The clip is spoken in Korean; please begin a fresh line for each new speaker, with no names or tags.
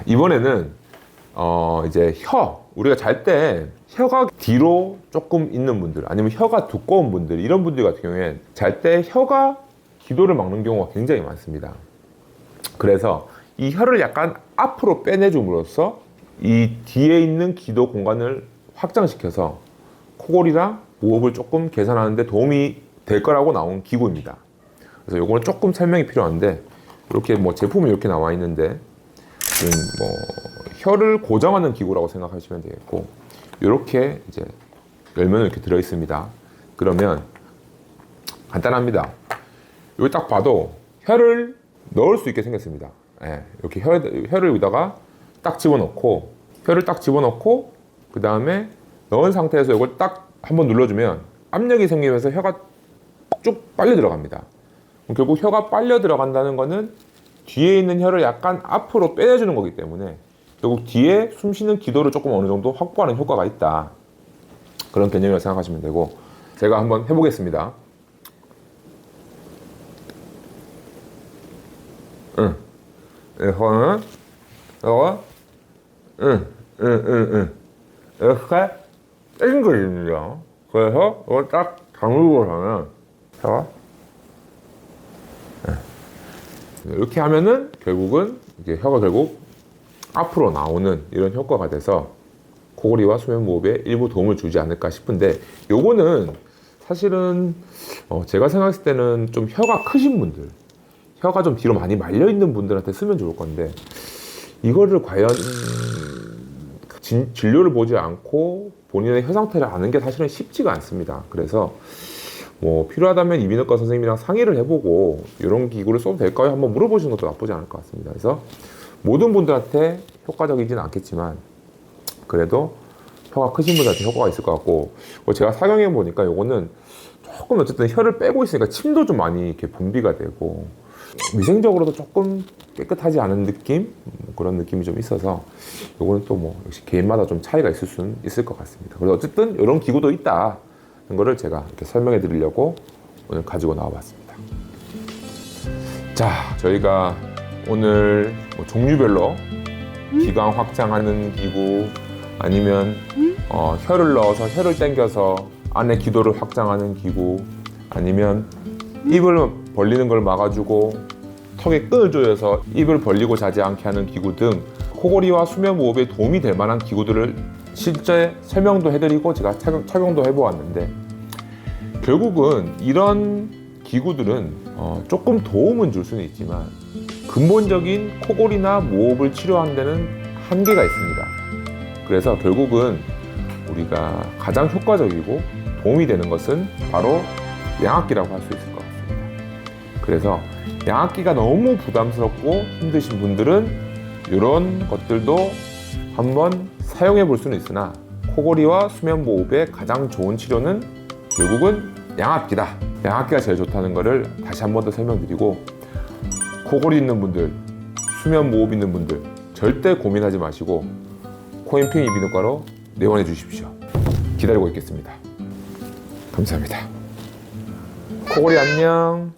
이번에는 이제 우리가 잘 때 혀가 뒤로 조금 있는 분들, 아니면 혀가 두꺼운 분들, 이런 분들 같은 경우에 잘 때 혀가 기도를 막는 경우가 굉장히 많습니다. 그래서 이 혀를 약간 앞으로 빼내줌으로써 이 뒤에 있는 기도 공간을 확장시켜서 코골이랑 무호흡을 조금 개선하는 데 도움이 될 거라고 나온 기구입니다. 그래서 요거는 조금 설명이 필요한데, 이렇게 뭐 제품이 이렇게 나와 있는데, 뭐 혀를 고정하는 기구라고 생각하시면 되겠고, 이렇게 이제 열면 이렇게 들어 있습니다. 그러면 간단합니다. 여기 딱 봐도 혀를 넣을 수 있게 생겼습니다. 예, 이렇게 혀를 여기다가 딱 집어넣고, 혀를 딱 집어넣고, 그 다음에 넣은 상태에서 이걸 딱 한번 눌러주면 압력이 생기면서 혀가 쭉 빨려 들어갑니다. 결국 혀가 빨려 들어간다는 거는 뒤에 있는 혀를 약간 앞으로 빼내주는 거기 때문에 결국 뒤에 숨 쉬는 기도를 조금 어느 정도 확보하는 효과가 있다. 그런 개념이라고 생각하시면 되고, 제가 한번 해보겠습니다. 이거는 이렇게 땡긴 거입니다. 그래서 이걸 딱 다물고 나면 혀가 이렇게 하면은 결국은 이게 혀가 결국 앞으로 나오는 이런 효과가 돼서 코골이와 수면무호흡에 일부 도움을 주지 않을까 싶은데, 요거는 사실은 제가 생각했을 때는 좀 혀가 크신 분들, 혀가 좀 뒤로 많이 말려 있는 분들한테 쓰면 좋을 건데, 이거를 과연 진료를 보지 않고 본인의 혀 상태를 아는 게 사실은 쉽지가 않습니다. 그래서 뭐 필요하다면 이비인후과 선생님이랑 상의를 해보고 이런 기구를 써도 될까요? 한번 물어보시는 것도 나쁘지 않을 것 같습니다. 그래서 모든 분들한테 효과적이지는 않겠지만 그래도 혀가 크신 분들한테 효과가 있을 것 같고, 제가 사용해 보니까 요거는 조금 어쨌든 혀를 빼고 있으니까 침도 좀 많이 이렇게 분비가 되고 위생적으로도 조금 깨끗하지 않은 느낌? 그런 느낌이 좀 있어서 요거는 또 뭐 역시 개인마다 좀 차이가 있을 수는 있을 것 같습니다. 그래서 어쨌든 이런 기구도 있다 는 거를 제가 이렇게 설명해 드리려고 오늘 가지고 나와 봤습니다. 자, 저희가 오늘 뭐 종류별로 기강 확장하는 기구, 아니면 혀를 넣어서 혀를 당겨서 안에 기도를 확장하는 기구, 아니면 입을 벌리는 걸 막아주고 턱에 끈을 조여서 입을 벌리고 자지 않게 하는 기구 등 코골이와 수면 무호흡에 도움이 될 만한 기구들을 실제 설명도 해드리고 제가 착용도 해보았는데, 결국은 이런 기구들은 조금 도움은 줄 수는 있지만 근본적인 코골이나 무호흡을 치료하는 데는 한계가 있습니다. 그래서 결국은 우리가 가장 효과적이고 도움이 되는 것은 바로 양압기라고 할 수 있을 것 같습니다. 그래서 양압기가 너무 부담스럽고 힘드신 분들은 이런 것들도 한번 사용해 볼 수는 있으나, 코골이와 수면 무호흡의 가장 좋은 치료는 결국은 양압기다. 양압기가 제일 좋다는 것을 다시 한 번 더 설명드리고, 코골이 있는 분들, 수면 무호흡 있는 분들 절대 고민하지 마시고 코인핑 이비인후과로 내원해 주십시오. 기다리고 있겠습니다. 감사합니다. 코골이 안녕.